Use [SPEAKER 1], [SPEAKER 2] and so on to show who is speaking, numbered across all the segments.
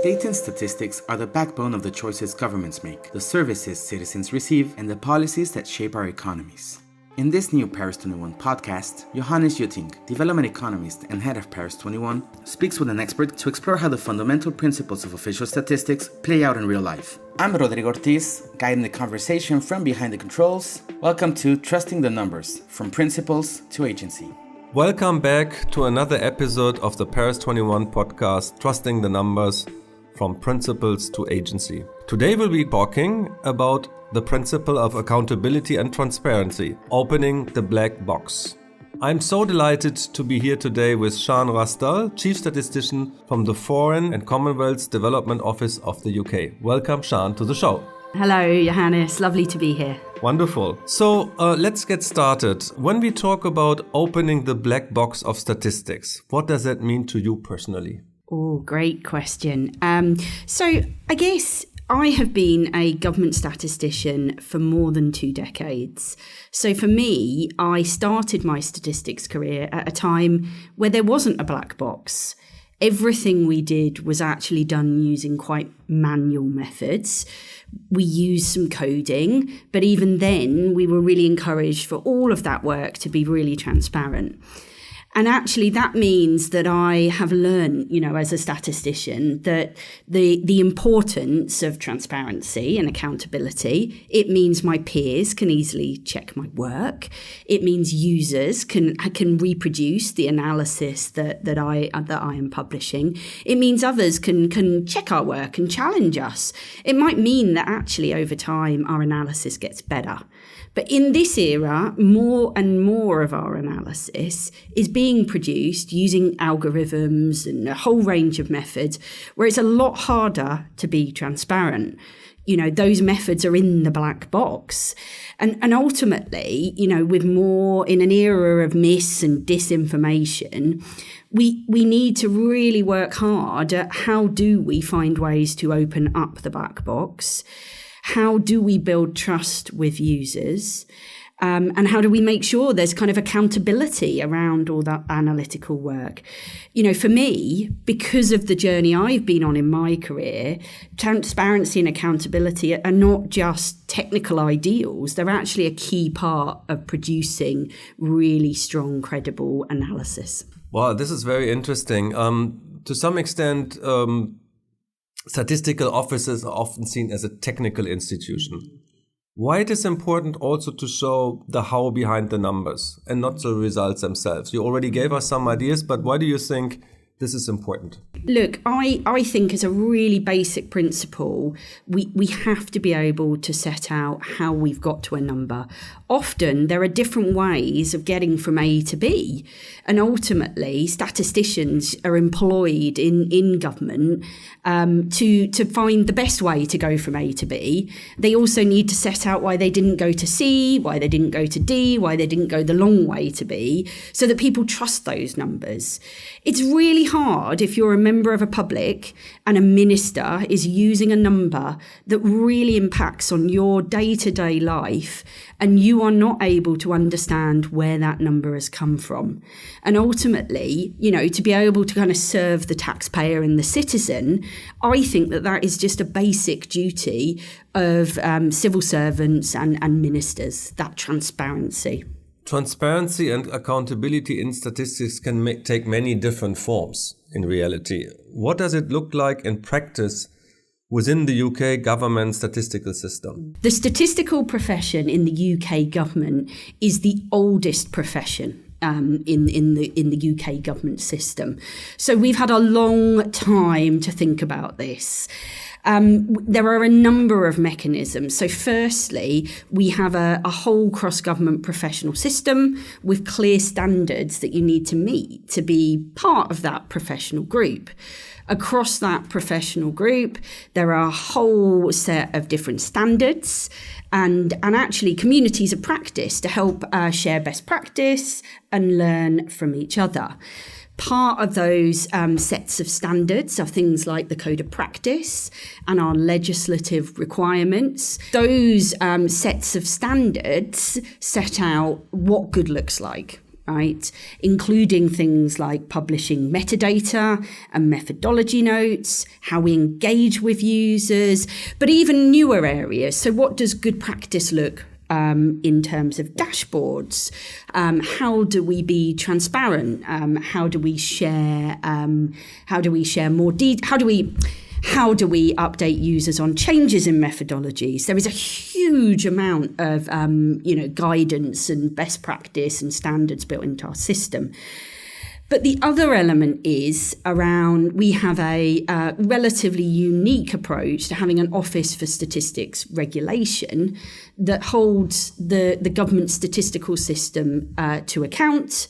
[SPEAKER 1] Data and statistics are the backbone of the choices governments make, the services citizens receive, and the policies that shape our economies. In this new Paris 21 podcast, Johannes Jutting, development economist and head of Paris 21, speaks with an expert to explore how the fundamental principles of official statistics play out in real life. I'm Rodrigo Ortiz, guiding the conversation from behind the controls. Welcome to Trusting the Numbers, from Principles to Agency.
[SPEAKER 2] Welcome back to another episode of the Paris 21 podcast, Trusting the Numbers, from Principles to Agency. Today we'll be talking about the principle of accountability and transparency, opening the black box. I'm so delighted to be here today with Sian Rasdale, Chief Statistician from the Foreign and Commonwealth Development Office of the UK. Welcome, Sian, to the show.
[SPEAKER 3] Hello, Johannes. Lovely to be here.
[SPEAKER 2] Wonderful. So let's get started. When we talk about opening the black box of statistics, what does that mean to you personally?
[SPEAKER 3] Oh, great question. So I guess I have been a government statistician for more than 2 decades. So for me, I started my statistics career at a time where there wasn't a black box. Everything we did was actually done using quite manual methods. We used some coding, but even then we were really encouraged for all of that work to be really transparent. And actually that means that I have learned, as a statistician, that the importance of transparency and accountability. It means my peers can easily check my work. It means users can reproduce the analysis that I am publishing. It means others can check our work and challenge us. It might mean that actually over time our analysis gets better. But in this era, more and more of our analysis is being produced using algorithms and a whole range of methods where it's a lot harder to be transparent. Those methods are in the black box. And ultimately, with more in an era of mis and disinformation, we need to really work hard at how do we find ways to open up the black box? How do we build trust with users? And how do we make sure there's kind of accountability around all that analytical work? For me, because of the journey I've been on in my career, transparency and accountability are not just technical ideals. They're actually a key part of producing really strong, credible analysis.
[SPEAKER 2] Wow, this is very interesting. To some extent, statistical offices are often seen as a technical institution. Why it is important also to show the how behind the numbers and not the results themselves? You already gave us some ideas, but why do you think this is important?
[SPEAKER 3] Look, I think as a really basic principle, we have to be able to set out how we've got to a number. Often there are different ways of getting from A to B. And ultimately, statisticians are employed in government to find the best way to go from A to B. They also need to set out why they didn't go to C, why they didn't go to D, why they didn't go the long way to B, so that people trust those numbers. It's really hard if you're a member of a public and a minister is using a number that really impacts on your day-to-day life and you are not able to understand where that number has come from. And ultimately, to be able to kind of serve the taxpayer and the citizen, I think that is just a basic duty of civil servants and ministers, that transparency.
[SPEAKER 2] Transparency and accountability in statistics can take many different forms in reality. What does it look like in practice within the UK government statistical system?
[SPEAKER 3] The statistical profession in the UK government is the oldest profession in the UK government system. So we've had a long time to think about this. There are a number of mechanisms. So firstly, we have a whole cross-government professional system with clear standards that you need to meet to be part of that professional group. Across that professional group, there are a whole set of different standards and actually communities of practice to help share best practice and learn from each other. Part of those sets of standards are things like the Code of Practice and our legislative requirements. Those sets of standards set out what good looks like. right? Including things like publishing metadata and methodology notes, how we engage with users, but even newer areas. So what does good practice look in terms of dashboards? How do we be transparent? How do we share more detail? How do we update users on changes in methodologies? There is a huge amount of guidance and best practice and standards built into our system. But the other element is around, we have a relatively unique approach to having an Office for Statistics regulation that holds the government statistical system to account.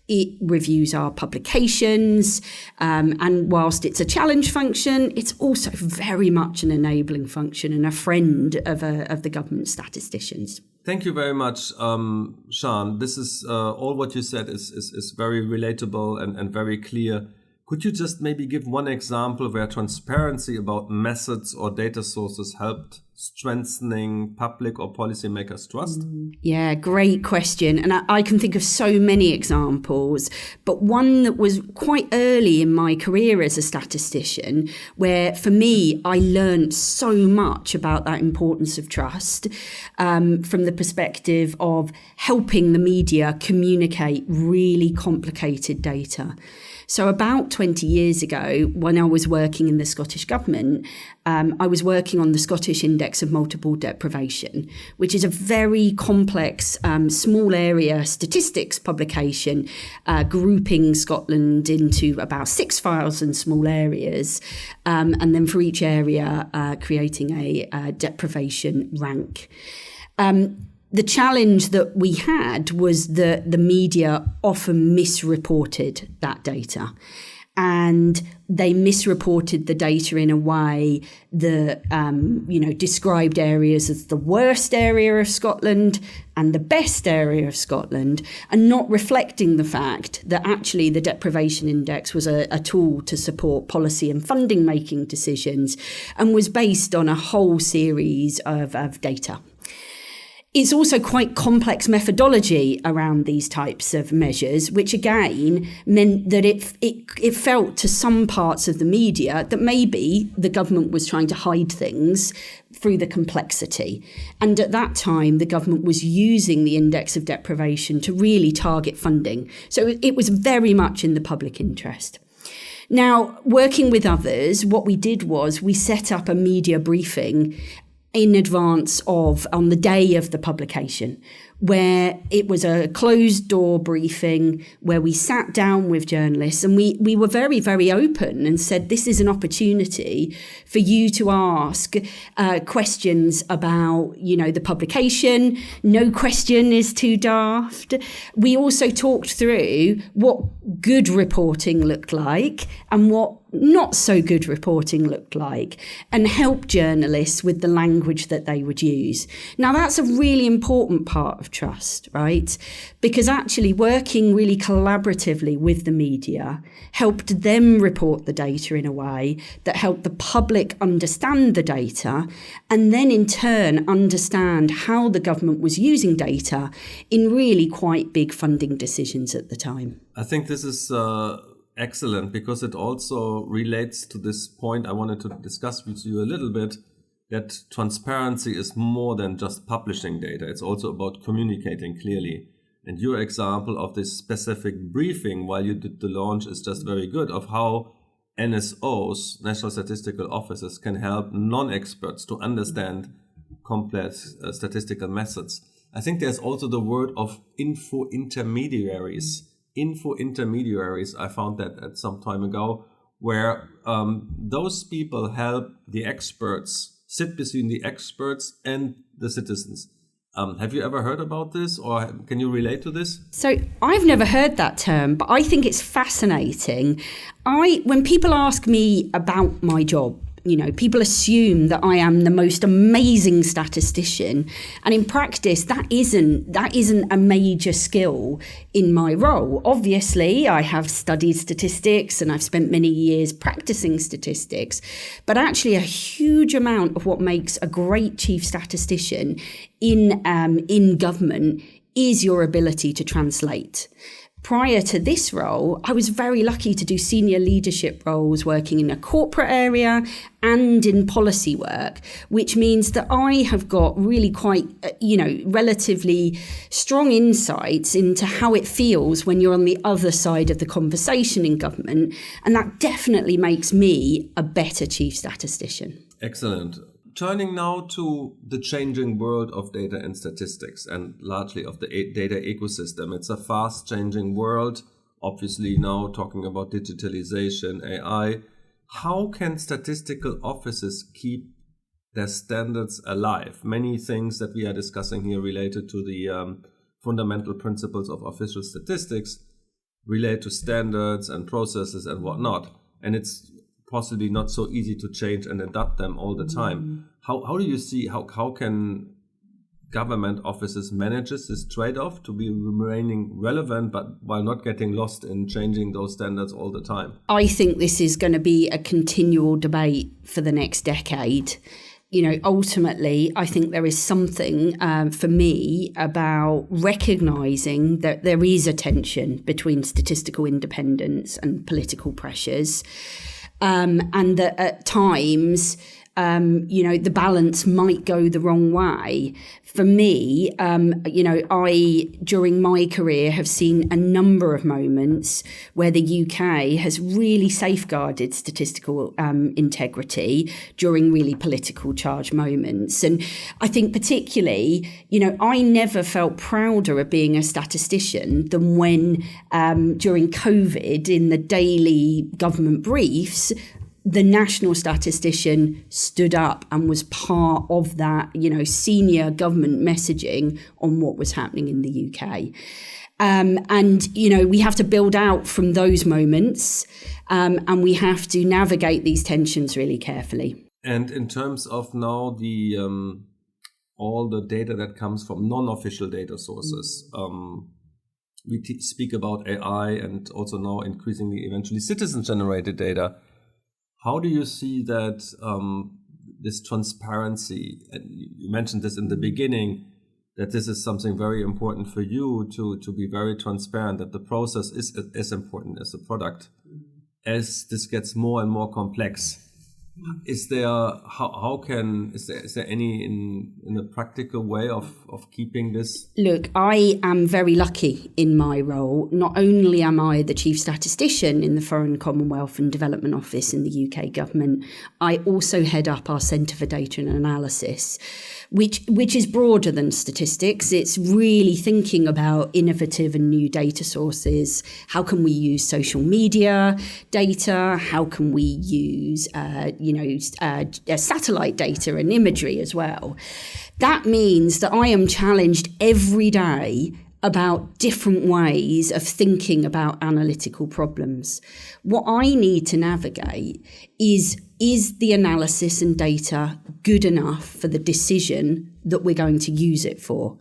[SPEAKER 3] It reviews our publications, and whilst it's a challenge function, it's also very much an enabling function and a friend of the government statisticians.
[SPEAKER 2] Thank you very much, Sian. This is all what you said is very relatable and very clear. Could you just maybe give one example where transparency about methods or data sources helped strengthening public or policymakers' trust?
[SPEAKER 3] Yeah, great question. And I can think of so many examples, but one that was quite early in my career as a statistician, where for me, I learned so much about that importance of trust from the perspective of helping the media communicate really complicated data. So about 20 years ago, when I was working in the Scottish Government, I was working on the Scottish Index of Multiple Deprivation, which is a very complex small area statistics publication, grouping Scotland into about 6,000 small areas, and then for each area creating a deprivation rank. The challenge that we had was that the media often misreported that data, and they misreported the data in a way that described areas as the worst area of Scotland and the best area of Scotland, and not reflecting the fact that actually the deprivation index was a tool to support policy and funding making decisions and was based on a whole series of data. It's also quite complex methodology around these types of measures, which again meant that it felt to some parts of the media that maybe the government was trying to hide things through the complexity. And at that time, the government was using the index of deprivation to really target funding. So it was very much in the public interest. Now, working with others, what we did was we set up a media briefing in advance on the day of the publication, where it was a closed door briefing where we sat down with journalists and we were very, very open and said, this is an opportunity for you to ask questions about, the publication. No question is too daft. We also talked through what good reporting looked like and what not so good reporting looked like, and help journalists with the language that they would use. Now, that's a really important part of trust, right? Because actually working really collaboratively with the media helped them report the data in a way that helped the public understand the data, and then in turn understand how the government was using data in really quite big funding decisions at the time.
[SPEAKER 2] I think this is excellent, because it also relates to this point I wanted to discuss with you a little bit, that transparency is more than just publishing data. It's also about communicating clearly. And your example of this specific briefing while you did the launch is just very good, of how NSOs, National Statistical Offices, can help non-experts to understand complex statistical methods. I think there's also the word of info intermediaries, I found that at some time ago, where those people help the experts, sit between the experts and the citizens. Have you ever heard about this, or can you relate to this?
[SPEAKER 3] So I've never heard that term, but I think it's fascinating. When people ask me about my job, people assume that I am the most amazing statistician, and in practice, that isn't a major skill in my role. Obviously, I have studied statistics and I've spent many years practicing statistics, but actually, a huge amount of what makes a great chief statistician in government is your ability to translate. Prior to this role, I was very lucky to do senior leadership roles working in a corporate area and in policy work, which means that I have got really quite, relatively strong insights into how it feels when you're on the other side of the conversation in government. And that definitely makes me a better chief statistician.
[SPEAKER 2] Excellent. Turning now to the changing world of data and statistics and largely of the data ecosystem. It's a fast changing world, obviously now talking about digitalization, AI. How can statistical offices keep their standards alive? Many things that we are discussing here related to the fundamental principles of official statistics relate to standards and processes and whatnot. And it's possibly not so easy to change and adapt them all the time. How do you see, how can government offices manage this trade-off to be remaining relevant, but while not getting lost in changing those standards all the time?
[SPEAKER 3] I think this is going to be a continual debate for the next decade. Ultimately, I think there is something for me about recognising that there is a tension between statistical independence and political pressures. And that at times, the balance might go the wrong way. For me, I, during my career, have seen a number of moments where the UK has really safeguarded statistical integrity during really politically charged moments. And I think particularly, I never felt prouder of being a statistician than when during COVID in the daily government briefs, the national statistician stood up and was part of that, senior government messaging on what was happening in the UK. We have to build out from those moments and we have to navigate these tensions really carefully.
[SPEAKER 2] And in terms of now the all the data that comes from non-official data sources, we speak about AI and also now increasingly eventually citizen-generated data. How do you see that this transparency, and you mentioned this in the beginning, that this is something very important for you to be very transparent, that the process is as important as the product. As this gets more and more complex, is there any in a practical way of keeping this?
[SPEAKER 3] Look, I am very lucky in my role. Not only am I the chief statistician in the Foreign, Commonwealth and Development Office in the UK government, I also head up our Centre for Data and Analysis, which is broader than statistics. It's really thinking about innovative and new data sources. How can we use social media data? How can we use satellite data and imagery as well? That means that I am challenged every day about different ways of thinking about analytical problems. What I need to navigate is the analysis and data good enough for the decision that we're going to use it for?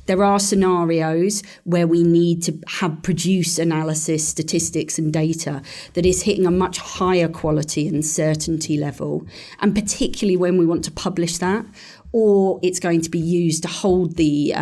[SPEAKER 3] There are scenarios where we need to produce analysis, statistics and data that is hitting a much higher quality and certainty level, and particularly when we want to publish that, or it's going to be used to hold the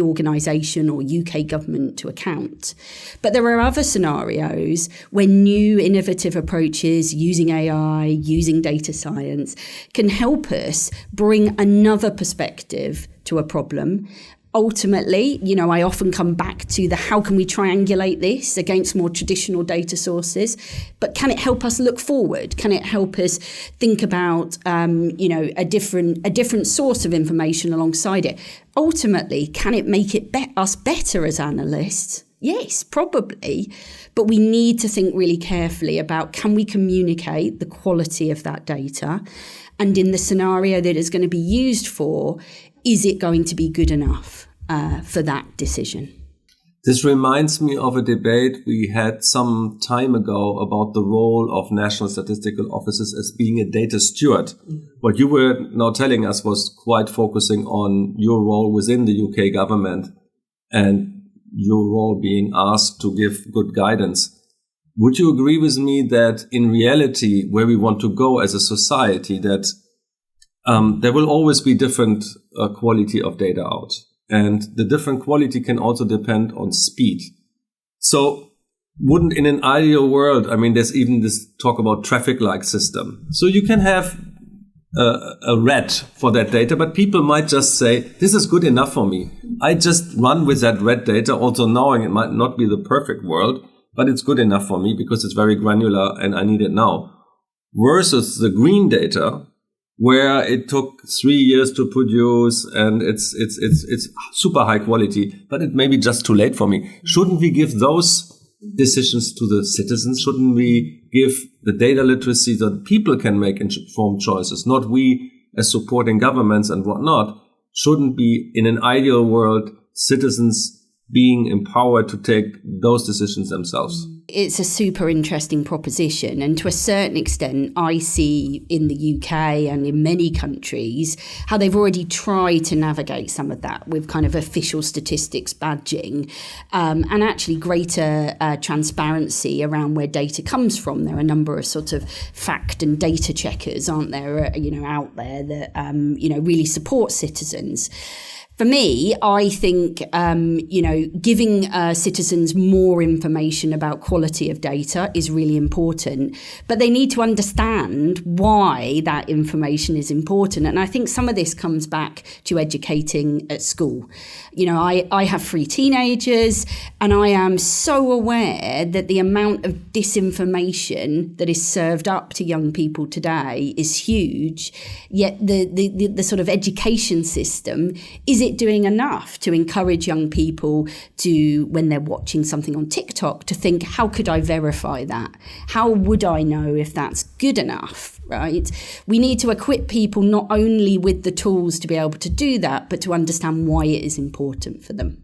[SPEAKER 3] organisation or UK government to account. But there are other scenarios where new innovative approaches using AI, using data science can help us bring another perspective to a problem. Ultimately, I often come back to the how can we triangulate this against more traditional data sources, but can it help us look forward? Can it help us think about, a different source of information alongside it? Ultimately, can it make it us better as analysts? Yes, probably. But we need to think really carefully about, can we communicate the quality of that data? And in the scenario that it's going to be used for, is it going to be good enough for that decision?
[SPEAKER 2] This reminds me of a debate we had some time ago about the role of national statistical offices as being a data steward. What you were now telling us was quite focusing on your role within the UK government and your role being asked to give good guidance. Would you agree with me that in reality, where we want to go as a society, that there will always be different quality of data out, and the different quality can also depend on speed. So wouldn't in an ideal world, I mean, there's even this talk about traffic light system. So you can have a red for that data, but people might just say, this is good enough for me. I just run with that red data, also knowing it might not be the perfect world, but it's good enough for me because it's very granular and I need it now. Versus the green data, where it took 3 years to produce and it's super high quality, but it may be just too late for me. Shouldn't we give those decisions to the citizens? Shouldn't we give the data literacy so that people can make informed choices, not we as supporting governments and whatnot? Shouldn't be, in an ideal world, citizens being empowered to take those decisions themselves?
[SPEAKER 3] It's a super interesting proposition. And to a certain extent, I see in the UK and in many countries how they've already tried to navigate some of that with kind of official statistics badging and actually greater transparency around where data comes from. There are a number of sort of fact and data checkers, aren't there, out there that, really support citizens. For me, I think, giving citizens more information about quality of data is really important, but they need to understand why that information is important. And I think some of this comes back to educating at school. I have 3 teenagers, and I am so aware that the amount of disinformation that is served up to young people today is huge, yet the sort of education system, is it doing enough to encourage young people to, when they're watching something on TikTok, to think, how could I verify that? How would I know if that's good enough, right? We need to equip people not only with the tools to be able to do that, but to understand why it is important for them.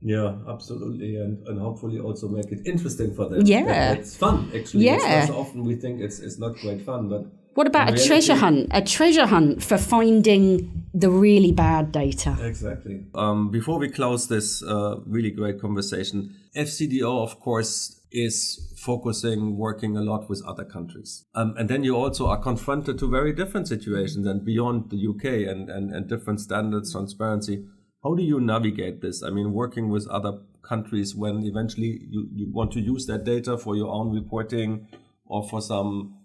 [SPEAKER 2] Yeah, absolutely. And hopefully also make it interesting for them.
[SPEAKER 3] Yeah.
[SPEAKER 2] It's fun, actually.
[SPEAKER 3] Yeah.
[SPEAKER 2] So often we think it's not great fun, but
[SPEAKER 3] what about a treasure hunt? A treasure hunt for finding the really bad data.
[SPEAKER 2] Exactly. Before we close this really great conversation, FCDO, of course, is working a lot with other countries. And then you also are confronted to very different situations and beyond the UK and different standards, transparency. How do you navigate this? I mean, working with other countries when eventually you want to use that data for your own reporting or for some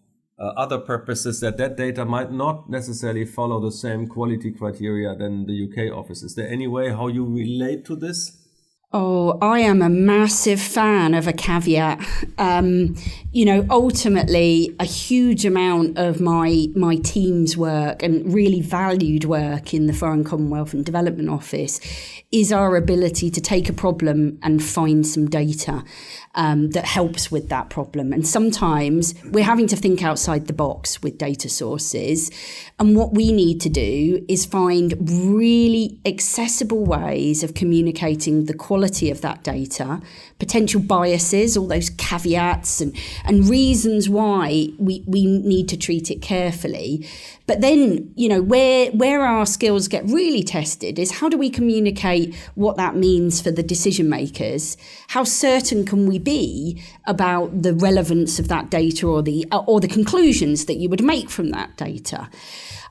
[SPEAKER 2] other purposes, that data might not necessarily follow the same quality criteria than the UK office. Is there any way how you relate to this?
[SPEAKER 3] Oh, I am a massive fan of a caveat. Ultimately, a huge amount of my team's work and really valued work in the Foreign, Commonwealth and Development Office is our ability to take a problem and find some data that helps with that problem. And sometimes we're having to think outside the box with data sources. And what we need to do is find really accessible ways of communicating the quality of that data, potential biases, all those caveats and reasons why we need to treat it carefully. But then, where our skills get really tested is how do we communicate what that means for the decision makers? How certain can we be about the relevance of that data or the conclusions that you would make from that data?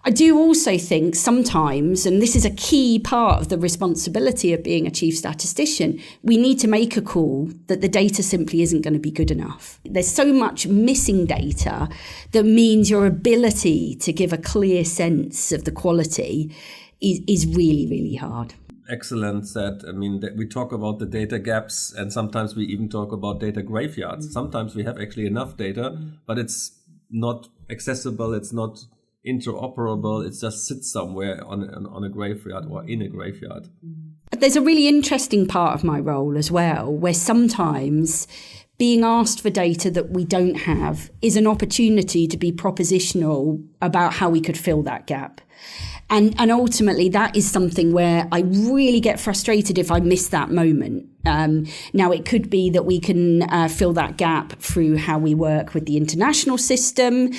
[SPEAKER 3] I do also think sometimes, and this is a key part of the responsibility of being a chief statistician, we need to make a call that the data simply isn't going to be good enough. There's so much missing data that means your ability to give a clear sense of the quality is really, really hard.
[SPEAKER 2] Excellent said. I mean, we talk about the data gaps and sometimes we even talk about data graveyards. Sometimes we have actually enough data, but it's not accessible. It's not interoperable. It just sits somewhere on a graveyard or in a graveyard.
[SPEAKER 3] But there's a really interesting part of my role as well, where sometimes being asked for data that we don't have is an opportunity to be propositional about how we could fill that gap. And ultimately, that is something where I really get frustrated if I miss that moment. Now, it could be that we can fill that gap through how we work with the international system.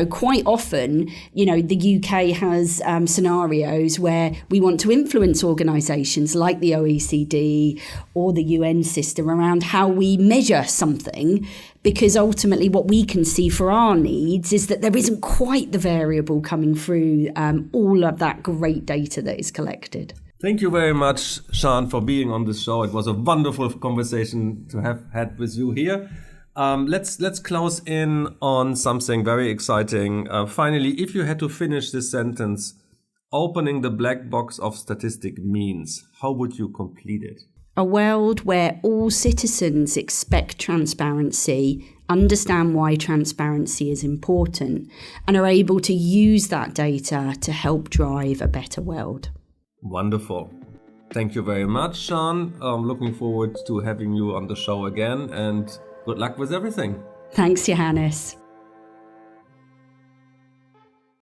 [SPEAKER 3] Quite often, the UK has scenarios where we want to influence organisations like the OECD or the UN system around how we measure something, because ultimately what we can see for our needs is that there isn't quite the variable coming through all of that great data that is collected.
[SPEAKER 2] Thank you very much, Sian, for being on the show. It was a wonderful conversation to have had with you here. Let's close in on something very exciting. Finally, if you had to finish this sentence, opening the black box of statistic means, how would you complete it?
[SPEAKER 3] A world where all citizens expect transparency, understand why transparency is important, and are able to use that data to help drive a better world.
[SPEAKER 2] Wonderful. Thank you very much, Sian. Looking forward to having you on the show again, and good luck with everything.
[SPEAKER 3] Thanks, Johannes.